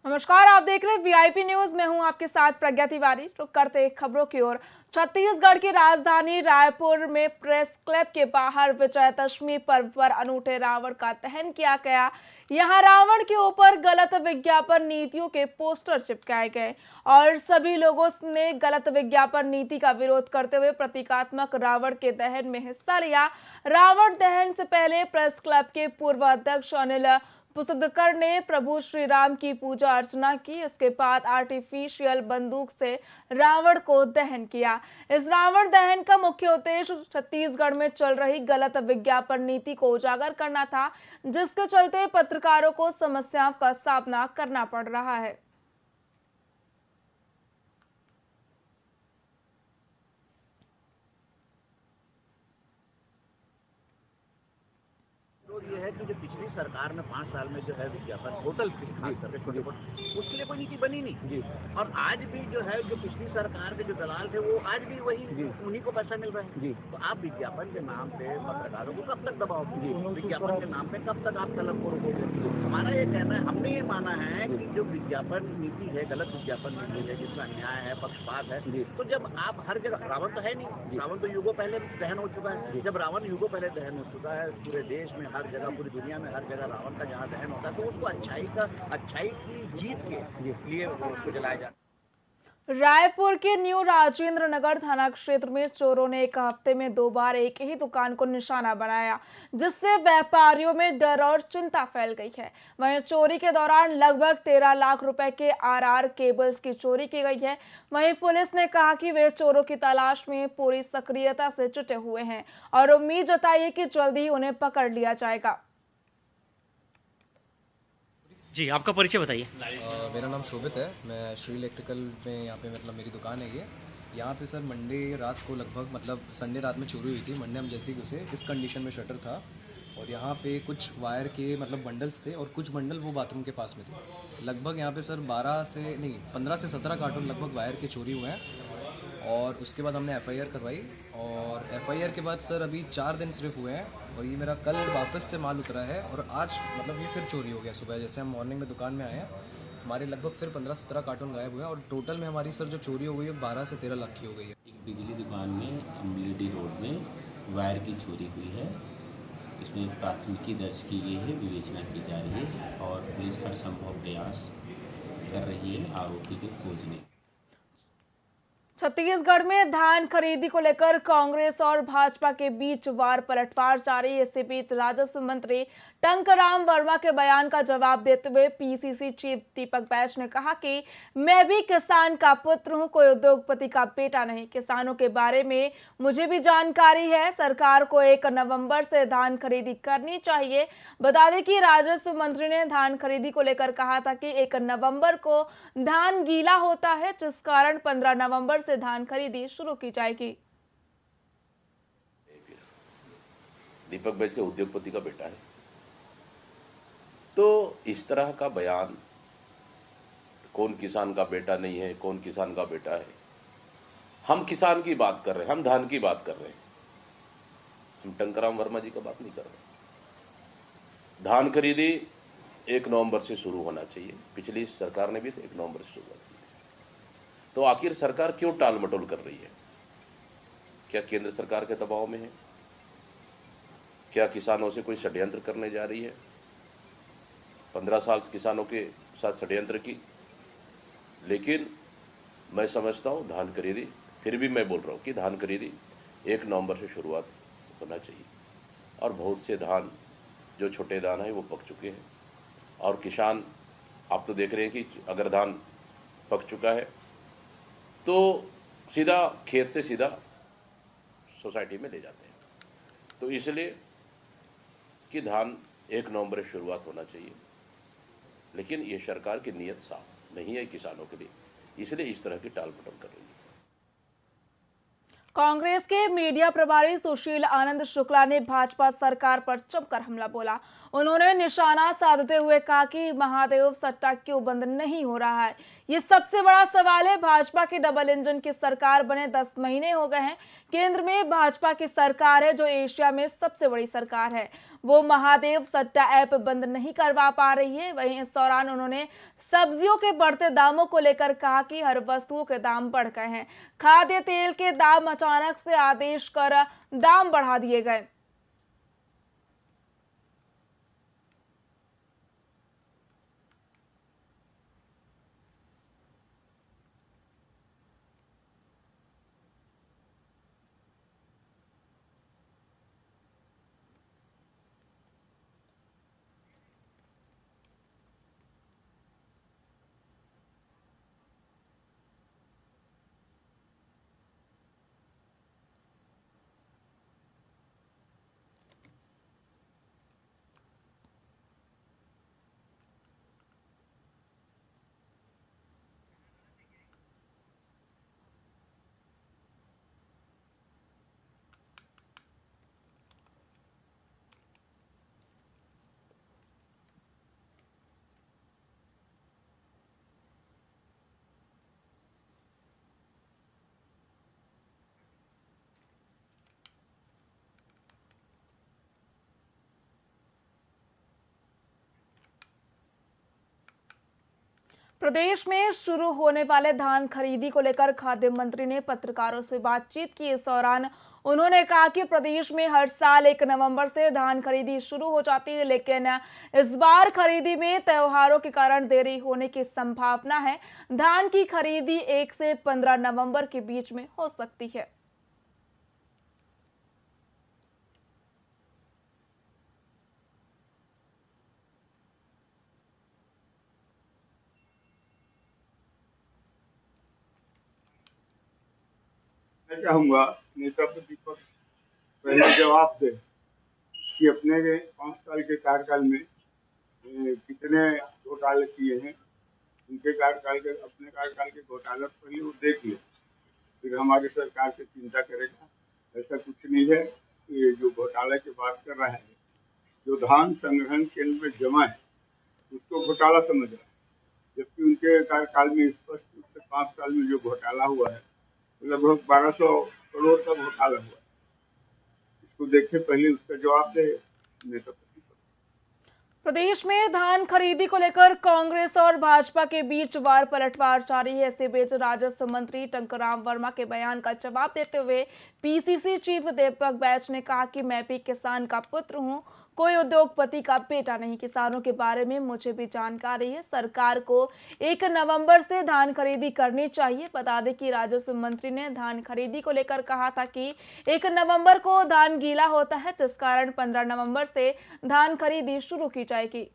नमस्कार, आप देख रहे हैं वीआईपी न्यूज। मैं हूं आपके साथ प्रज्ञा तिवारी। रुक करते हैं खबरों की ओर। छत्तीसगढ़ की राजधानी रायपुर में प्रेस क्लब के बाहर विजयदशमी पर्व पर अनूठे रावण का दहन किया गया। यहां रावण के ऊपर गलत विज्ञापन नीतियों के पोस्टर चिपकाए गए और सभी लोगों ने गलत विज्ञापन नीति का विरोध करते हुए प्रतीकात्मक रावण के दहन में हिस्सा लिया। रावण दहन से पहले प्रेस क्लब के पूर्व अध्यक्ष अनिल पुसदकर ने प्रभु श्री राम की पूजा अर्चना की। इसके बाद आर्टिफिशियल बंदूक से रावण को दहन किया। इस रावण दहन का मुख्य उद्देश्य छत्तीसगढ़ में चल रही गलत विज्ञापन नीति को उजागर करना था, जिसके चलते पत्रकारों को समस्याओं का सामना करना पड़ रहा है। ये है कि जो पिछली सरकार ने 5 साल में जो है विज्ञापन होटल खास करके छोटे उसके लिए कोई नीति बनी नहीं जी। और आज भी जो है जो पिछली सरकार के जो दलाल थे वो आज भी वही उन्हीं को पैसा मिल रहा है जी। तो आप विज्ञापन के नाम पे पत्रकारों को कब तक दबाओगे? विज्ञापन के नाम पे कब तक आप कलम को रोकोगे? हमारा ये कहना है, हमने ये माना है कि जो विज्ञापन नीति है, गलत विज्ञापन नीति है, जिसमें अन्याय है, पक्षपात है, तो जब आप हर जगह, रावण तो है नहीं, रावण तो युगों पहले दहन हो चुका है। जब रावण युगों पहले दहन हो चुका है, पूरे देश में हर जगह, पूरी दुनिया में हर जगह रावण का जहाँ दहन होता है, तो उसको अच्छाई की जीत के लिए उसको जलाया जाता है। रायपुर के न्यू राजेंद्र नगर थाना क्षेत्र में चोरों ने एक हफ्ते में 2 बार एक ही दुकान को निशाना बनाया, जिससे व्यापारियों में डर और चिंता फैल गई है। वहीं चोरी के दौरान लगभग 13 लाख रुपए के आरआर केबल्स की चोरी की गई है। वहीं पुलिस ने कहा कि वे चोरों की तलाश में पूरी सक्रियता से जुटे हुए हैं और उम्मीद जताई है कि जल्द ही उन्हें पकड़ लिया जाएगा। जी, आपका परिचय बताइए। मेरा नाम शोभित है। मैं श्री इलेक्ट्रिकल में यहाँ पे मतलब मेरी दुकान है ये। यहाँ पे सर मंडे रात को लगभग मतलब संडे रात में चोरी हुई थी। मंडे हम जैसे ही घुसे इस कंडीशन में शटर था और यहाँ पे कुछ वायर के मतलब बंडल्स थे और कुछ बंडल वो बाथरूम के पास में थे। लगभग यहाँ पे सर 15 से 17 कार्टून लगभग वायर के चोरी हुए हैं और उसके बाद हमने एफआईआर करवाई और एफआईआर के बाद सर अभी 4 दिन सिर्फ हुए हैं और ये मेरा कल वापस से माल उतरा है और आज मतलब ये फिर चोरी हो गया। सुबह जैसे हम मॉर्निंग में दुकान में आए हैं, हमारे लगभग फिर 15-17 कार्टून गायब हुए हैं और टोटल में हमारी सर जो चोरी हो गई है 12 से 13 लाख की हो गई है। एक बिजली दुकान में अमलेडी रोड में वायर की चोरी हुई है। इसमें प्राथमिकी दर्ज की गई है, विवेचना की जा रही है और पुलिस हर संभव प्रयास कर रही है आरोपी को खोजने। छत्तीसगढ़ में धान खरीदी को लेकर कांग्रेस और भाजपा के बीच वार पलटवार जारी है। इसी बीच राजस्व मंत्री टंकराम वर्मा के बयान का जवाब देते हुए पीसीसी चीफ दीपक बैज ने कहा कि मैं भी किसान का पुत्र हूं, कोई उद्योगपति का बेटा नहीं। किसानों के बारे में मुझे भी जानकारी है। सरकार को 1 नवंबर से धान खरीदी करनी चाहिए। बता दें कि राजस्व मंत्री ने धान खरीदी को लेकर कहा था कि 1 नवंबर को धान गीला होता है, जिस कारण 15 नवंबर से धान खरीदी शुरू की जाएगी। दीपक बैज के उद्योगपति का बेटा है, तो इस तरह का बयान, कौन किसान का बेटा नहीं है, कौन किसान का बेटा है। हम किसान की बात कर रहे हैं, हम धान की बात कर रहे हैं, हम टंकराम वर्मा जी का बात नहीं कर रहे। धान खरीदी 1 नवंबर से शुरू होना चाहिए। पिछली सरकार ने भी 1 नवंबर से शुरुआत की थी। तो आखिर सरकार क्यों टाल मटोल कर रही है? क्या केंद्र सरकार के दबाव में है? क्या किसानों से कोई षड्यंत्र करने जा रही है? 15 साल किसानों के साथ षड्यंत्र की, लेकिन मैं समझता हूँ धान खरीदी, फिर भी मैं बोल रहा हूँ कि धान खरीदी 1 नवंबर से शुरुआत होना चाहिए। और बहुत से धान, जो छोटे धान है वो पक चुके हैं और किसान, आप तो देख रहे हैं कि अगर धान पक चुका है तो सीधा खेत से सीधा सोसाइटी में ले जाते हैं। तो इसलिए कि धान 1 नवंबर से शुरुआत होना चाहिए, लेकिन ये सरकार की नीयत साफ नहीं है किसानों के लिए, इसलिए इस तरह की टाल मटोल कर रही है। कांग्रेस के मीडिया प्रभारी सुशील आनंद शुक्ला ने भाजपा सरकार पर जमकर हमला बोला। उन्होंने निशाना साधते हुए कहा कि महादेव सट्टा क्यों बंद नहीं हो रहा है, ये सबसे बड़ा सवाल है। भाजपा की डबल इंजन की सरकार बने 10 महीने हो गए हैं। केंद्र में भाजपा की सरकार है जो एशिया में सबसे बड़ी सरकार है। वो महादेव सट्टा ऐप बंद नहीं करवा पा रही है। वहीं इस दौरान उन्होंने सब्जियों के बढ़ते दामों को लेकर कहा कि हर वस्तुओं के दाम बढ़ गए हैं। खाद्य तेल के दाम अचानक से आदेश कर दाम बढ़ा दिए गए। प्रदेश में शुरू होने वाले धान खरीदी को लेकर खाद्य मंत्री ने पत्रकारों से बातचीत की। इस दौरान उन्होंने कहा कि प्रदेश में हर साल 1 नवंबर से धान खरीदी शुरू हो जाती है, लेकिन इस बार खरीदी में त्योहारों के कारण देरी होने की संभावना है। धान की खरीदी 1 से 15 नवंबर के बीच में हो सकती है। मैं चाहूंगा नेता प्रतिपक्ष पहले जवाब दे कि अपने 5 साल के कार्यकाल में कितने घोटाले किए हैं। उनके कार्यकाल के अपने कार्यकाल के घोटाले पहले वो देख ले, फिर हमारी सरकार की चिंता करेगा। ऐसा कुछ नहीं है। ये जो घोटाले की बात कर रहा है, जो धान संग्रहण केंद्र में जमा है उसको घोटाला समझ रहा है, जबकि उनके कार्यकाल में स्पष्ट रूप से 5 साल में जो घोटाला हुआ है लगभग 1200 करोड़ का घोटाला हुआ। इसको देखे पहले उसका जवाब दे नेता प्रतिपक्ष। प्रदेश में धान खरीदी को लेकर कांग्रेस और भाजपा के बीच वार पलटवार जारी है। इसी बीच राजस्व मंत्री टंकराम वर्मा के बयान का जवाब देते हुए पीसीसी चीफ दीपक बैज ने कहा कि मैं भी किसान का पुत्र हूं, कोई उद्योगपति का बेटा नहीं। किसानों के बारे में मुझे भी जानकारी है। सरकार को 1 नवंबर से धान खरीदी करनी चाहिए। बता दें कि राजस्व मंत्री ने धान खरीदी को लेकर कहा था कि 1 नवंबर को धान गीला होता है, जिस कारण 15 नवंबर से धान खरीदी शुरू की जाएगी।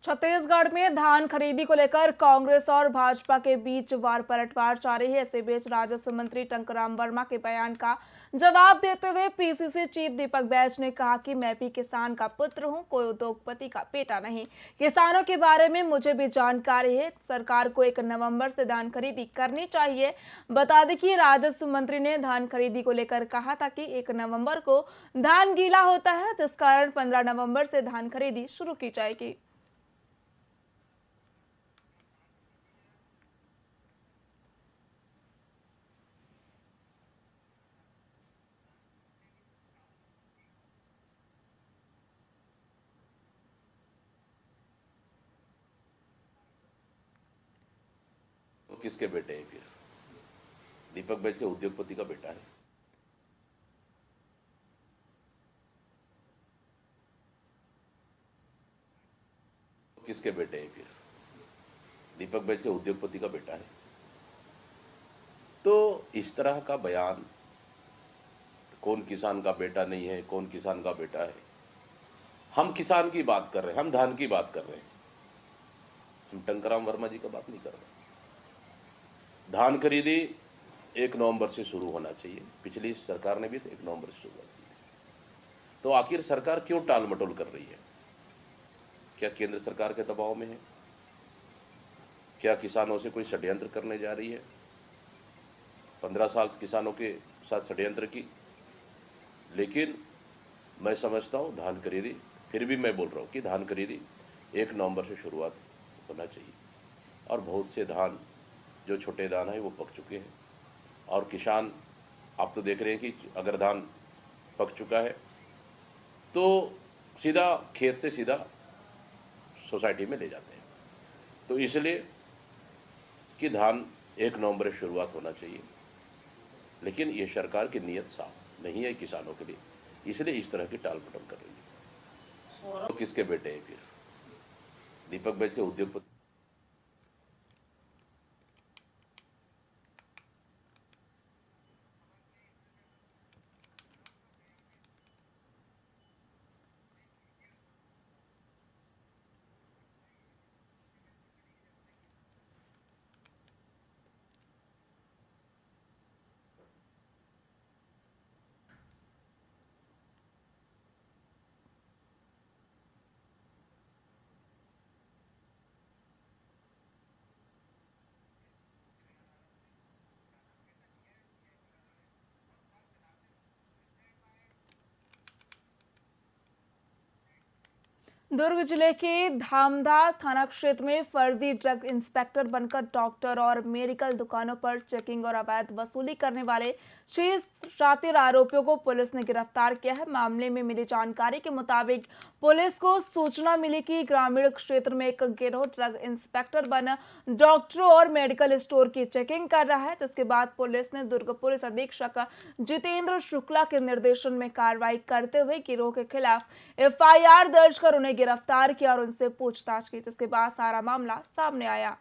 छत्तीसगढ़ में धान खरीदी को लेकर कांग्रेस और भाजपा के बीच वार पलटवार जारी है। इसी बीच राजस्व मंत्री टंकराम वर्मा के बयान का जवाब देते हुए पीसीसी चीफ दीपक बैज ने कहा कि मैं भी किसान का पुत्र हूं, कोई उद्योगपति का बेटा नहीं। किसानों के बारे में मुझे भी जानकारी है। सरकार को 1 नवंबर से धान खरीदी करनी चाहिए। बता दें कि राजस्व मंत्री ने धान खरीदी को लेकर कहा था कि 1 नवंबर को धान गीला होता है, जिस कारण 15 नवंबर से धान खरीदी शुरू की जाएगी। तो किसके बेटे हैं फिर? दीपक बैज के उद्योगपति का बेटा है। तो किसके बेटे हैं फिर? दीपक बैज के उद्योगपति का बेटा है। तो इस तरह का बयान, कौन किसान का बेटा नहीं है, कौन किसान का बेटा है। हम किसान की बात कर रहे हैं, हम धान की बात कर रहे हैं, हम टंकराम वर्मा जी का बात नहीं कर रहे। धान खरीदी 1 नवंबर से शुरू होना चाहिए। पिछली सरकार ने भी 1 नवंबर से शुरुआत की थी। तो आखिर सरकार क्यों टाल मटोल कर रही है? क्या केंद्र सरकार के दबाव में है? क्या किसानों से कोई षड्यंत्र करने जा रही है? 15 साल किसानों के साथ षड्यंत्र की। लेकिन मैं समझता हूँ धान खरीदी, फिर भी मैं बोल रहा हूँ कि धान खरीदी 1 नवंबर से शुरुआत होना चाहिए। और बहुत से धान, जो छोटे दान है, वो पक चुके हैं। और किसान, आप तो देख रहे हैं कि अगर धान पक चुका है तो सीधा खेत से सीधा सोसाइटी में ले जाते हैं। तो इसलिए कि धान 1 नवंबर से शुरुआत होना चाहिए। लेकिन ये सरकार की नीयत साफ नहीं है किसानों के लिए, इसलिए इस तरह की टाल मटोल कर रही है। तो किसके बेटे हैं फिर? दीपक बैज के उद्योगपति। दुर्ग जिले के धामधा थाना क्षेत्र में फर्जी ड्रग इंस्पेक्टर बनकर डॉक्टर और मेडिकल दुकानों पर चेकिंग और अवैध वसूली करने वाले 6 शातिर आरोपियों को पुलिस ने गिरफ्तार किया है। मामले में मिली जानकारी के मुताबिक पुलिस को सूचना मिली कि ग्रामीण क्षेत्र में एक गिरोह ड्रग इंस्पेक्टर बन डॉक्टरों और मेडिकल स्टोर की चेकिंग कर रहा है, जिसके बाद पुलिस ने दुर्ग पुलिस अधीक्षक जितेंद्र शुक्ला के निर्देशन में कार्रवाई करते हुए गिरोह के खिलाफ FIR दर्ज कर उन्हें गिरफ्तार किया और उनसे पूछताछ की, जिसके बाद सारा मामला सामने आया।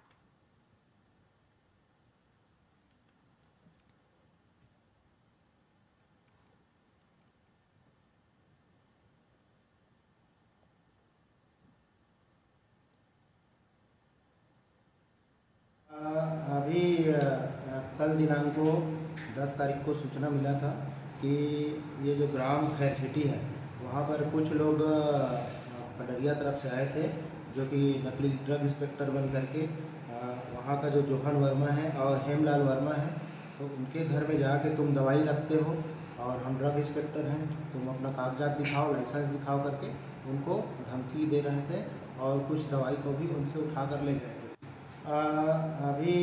अभी कल दिनांक को 10 तारीख को सूचना मिला था कि ये जो ग्राम खैरछेटी है वहाँ पर कुछ लोग पडरिया तरफ से आए थे, जो कि नकली ड्रग इंस्पेक्टर बन करके वहाँ का जो जोहन वर्मा है और हेमलाल वर्मा है, तो उनके घर में जाके तुम दवाई रखते हो और हम ड्रग इंस्पेक्टर हैं, तुम अपना कागजात दिखाओ, लाइसेंस दिखाओ करके उनको धमकी दे रहे थे और कुछ दवाई को भी उनसे उठा कर ले गए थे। अभी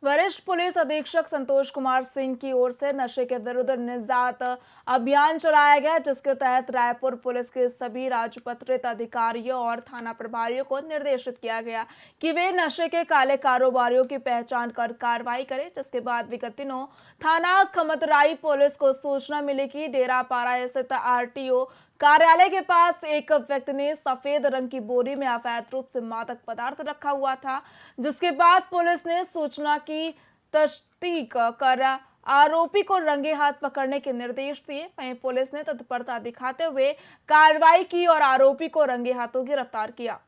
वरिष्ठ पुलिस अधीक्षक संतोष कुमार सिंह की ओर से नशे के विरुद्ध निजात अभियान चलाया गया, जिसके तहत रायपुर पुलिस के सभी राजपत्रित अधिकारियों और थाना प्रभारियों को निर्देशित किया गया कि वे नशे के काले कारोबारियों की पहचान कर कार्रवाई करें। जिसके बाद विगत दिनों थाना खमतराई पुलिस को सूचना मिली कि डेरापारा स्थित RTO कार्यालय के पास एक व्यक्ति ने सफेद रंग की बोरी में अवैध रूप से मादक पदार्थ रखा हुआ था, जिसके बाद पुलिस ने सूचना की तस्दीक कर आरोपी को रंगे हाथ पकड़ने के निर्देश दिए। वहीं पुलिस ने तत्परता दिखाते हुए कार्रवाई की और आरोपी को रंगे हाथों गिरफ्तार किया।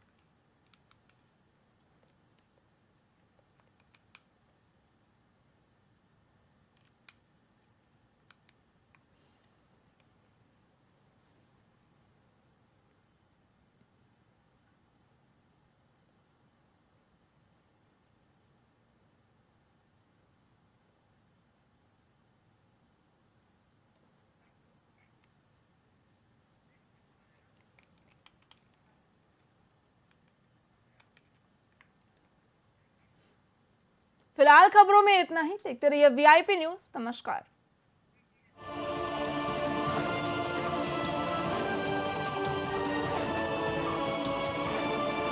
फिलहाल खबरों में इतना ही। देखते रहिए VIP न्यूज। नमस्कार।